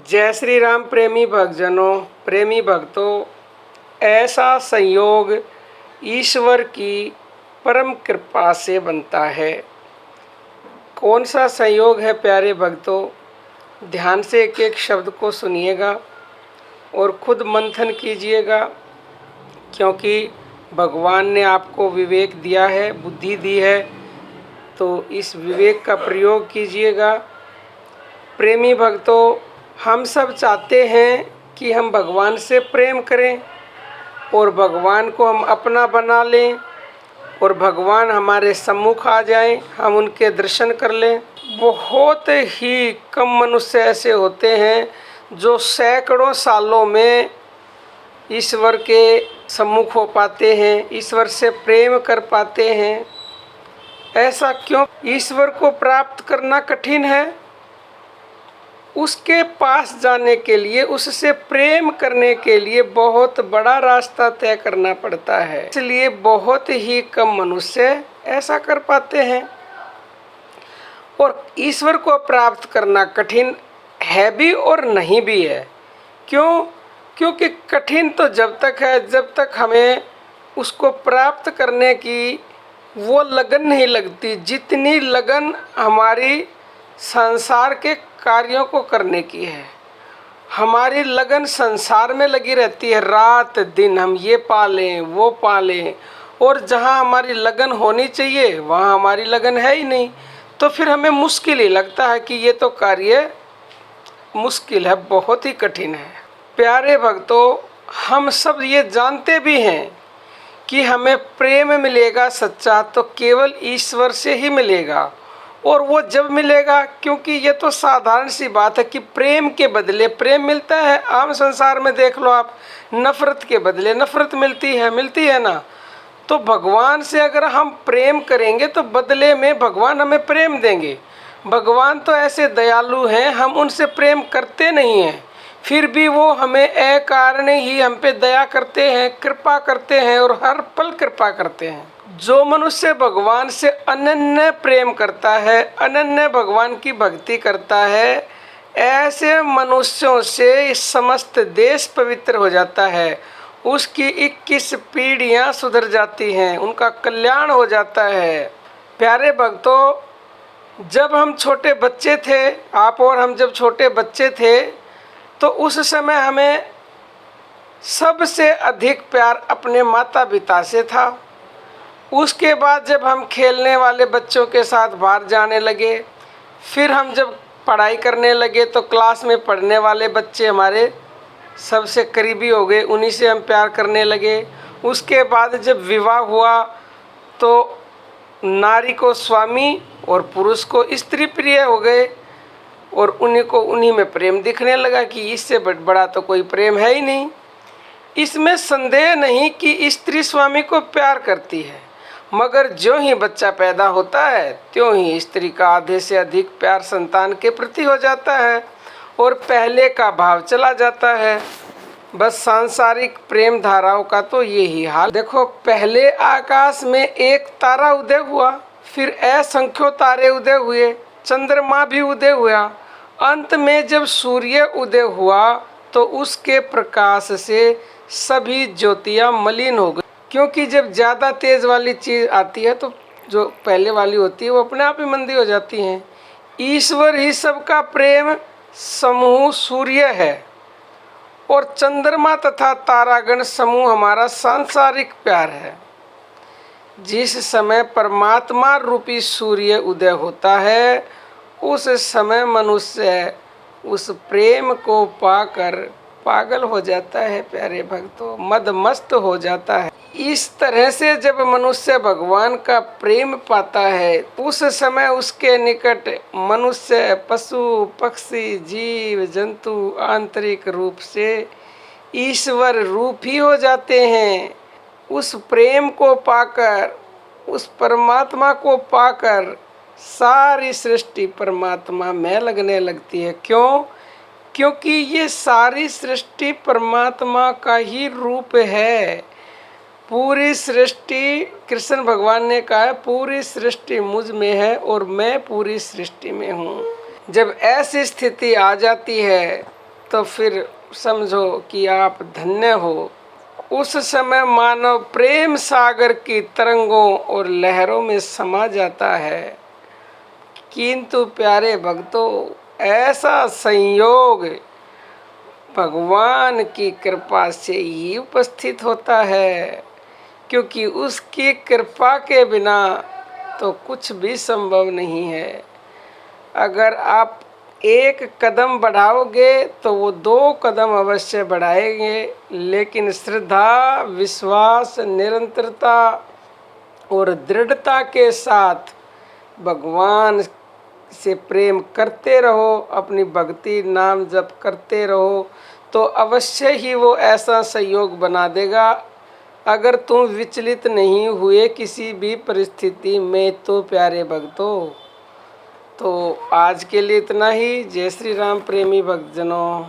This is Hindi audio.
जय श्री राम प्रेमी भक्तजनों, प्रेमी भक्तों, ऐसा संयोग ईश्वर की परम कृपा से बनता है। कौन सा संयोग है प्यारे भक्तों? ध्यान से एक एक शब्द को सुनिएगा और खुद मंथन कीजिएगा, क्योंकि भगवान ने आपको विवेक दिया है, बुद्धि दी है, तो इस विवेक का प्रयोग कीजिएगा। प्रेमी भक्तों, हम सब चाहते हैं कि हम भगवान से प्रेम करें और भगवान को हम अपना बना लें और भगवान हमारे सम्मुख आ जाएं, हम उनके दर्शन कर लें। बहुत ही कम मनुष्य ऐसे होते हैं जो सैकड़ों सालों में ईश्वर के सम्मुख हो पाते हैं, ईश्वर से प्रेम कर पाते हैं। ऐसा क्यों? ईश्वर को प्राप्त करना कठिन है। उसके पास जाने के लिए, उससे प्रेम करने के लिए बहुत बड़ा रास्ता तय करना पड़ता है, इसलिए बहुत ही कम मनुष्य ऐसा कर पाते हैं। और ईश्वर को प्राप्त करना कठिन है भी और नहीं भी है। क्यों? क्योंकि कठिन तो जब तक है जब तक हमें उसको प्राप्त करने की वो लगन नहीं लगती, जितनी लगन हमारी संसार के कार्यों को करने की है। हमारी लगन संसार में लगी रहती है, रात दिन हम ये पालें वो पालें, और जहाँ हमारी लगन होनी चाहिए वहाँ हमारी लगन है ही नहीं। तो फिर हमें मुश्किल ही लगता है कि ये तो कार्य मुश्किल है, बहुत ही कठिन है। प्यारे भक्तों, हम सब ये जानते भी हैं कि हमें प्रेम मिलेगा सच्चा तो केवल ईश्वर से ही मिलेगा, और वो जब मिलेगा, क्योंकि ये तो साधारण सी बात है कि प्रेम के बदले प्रेम मिलता है। आम संसार में देख लो आप, नफ़रत के बदले नफ़रत मिलती है ना। तो भगवान से अगर हम प्रेम करेंगे तो बदले में भगवान हमें प्रेम देंगे। भगवान तो ऐसे दयालु हैं, हम उनसे प्रेम करते नहीं हैं, फिर भी वो हमें अकारण ही हम पे दया करते हैं, कृपा करते हैं और हर पल कृपा करते हैं। जो मनुष्य भगवान से अनन्य प्रेम करता है, अनन्य भगवान की भक्ति करता है, ऐसे मनुष्यों से समस्त देश पवित्र हो जाता है। उसकी 21 पीढ़ियां सुधर जाती हैं, उनका कल्याण हो जाता है। प्यारे भक्तों, जब हम छोटे बच्चे थे, आप और हम जब छोटे बच्चे थे, तो उस समय हमें सबसे अधिक प्यार अपने माता पिता से था। उसके बाद जब हम खेलने वाले बच्चों के साथ बाहर जाने लगे, फिर हम जब पढ़ाई करने लगे तो क्लास में पढ़ने वाले बच्चे हमारे सबसे करीबी हो गए, उन्हीं से हम प्यार करने लगे। उसके बाद जब विवाह हुआ तो नारी को स्वामी और पुरुष को स्त्री प्रिय हो गए, और उन्हीं में प्रेम दिखने लगा कि इससे बड़ा तो कोई प्रेम है ही नहीं। इसमें संदेह नहीं कि स्त्री स्वामी को प्यार करती है, मगर ज्यों ही बच्चा पैदा होता है त्यों ही स्त्री का आधे से अधिक प्यार संतान के प्रति हो जाता है और पहले का भाव चला जाता है। बस सांसारिक प्रेम धाराओं का तो यही हाल। देखो, पहले आकाश में एक तारा उदय हुआ, फिर असंख्यों तारे उदय हुए, चंद्रमा भी उदय हुआ, अंत में जब सूर्य उदय हुआ तो उसके प्रकाश से सभी ज्योतियां मलिन हो गई। क्योंकि जब ज़्यादा तेज़ वाली चीज़ आती है तो जो पहले वाली होती है वो अपने आप ही मंदी हो जाती हैं। ईश्वर ही सबका प्रेम समूह सूर्य है, और चंद्रमा तथा तारागण समूह हमारा सांसारिक प्यार है। जिस समय परमात्मा रूपी सूर्य उदय होता है, उस समय मनुष्य उस प्रेम को पाकर पागल हो जाता है। प्यारे भक्तों, मदमस्त हो जाता है। इस तरह से जब मनुष्य भगवान का प्रेम पाता है, उस समय उसके निकट मनुष्य, पशु, पक्षी, जीव जंतु आंतरिक रूप से ईश्वर रूप ही हो जाते हैं। उस प्रेम को पाकर, उस परमात्मा को पाकर सारी सृष्टि परमात्मा में लगने लगती है। क्यों? क्योंकि ये सारी सृष्टि परमात्मा का ही रूप है। पूरी सृष्टि, कृष्ण भगवान ने कहा है, पूरी सृष्टि मुझ में है और मैं पूरी सृष्टि में हूँ। जब ऐसी स्थिति आ जाती है तो फिर समझो कि आप धन्य हो। उस समय मानव प्रेम सागर की तरंगों और लहरों में समा जाता है। किंतु प्यारे भक्तों, ऐसा संयोग भगवान की कृपा से ही उपस्थित होता है, क्योंकि उसकी कृपा के बिना तो कुछ भी संभव नहीं है। अगर आप एक कदम बढ़ाओगे तो वो 2 कदम अवश्य बढ़ाएंगे, लेकिन श्रद्धा, विश्वास, निरंतरता और दृढ़ता के साथ भगवान से प्रेम करते रहो, अपनी भक्ति नाम जप करते रहो, तो अवश्य ही वो ऐसा संयोग बना देगा। अगर तुम विचलित नहीं हुए किसी भी परिस्थिति में तो प्यारे भक्तों। तो आज के लिए इतना ही। जय श्री राम प्रेमी भक्तजनों।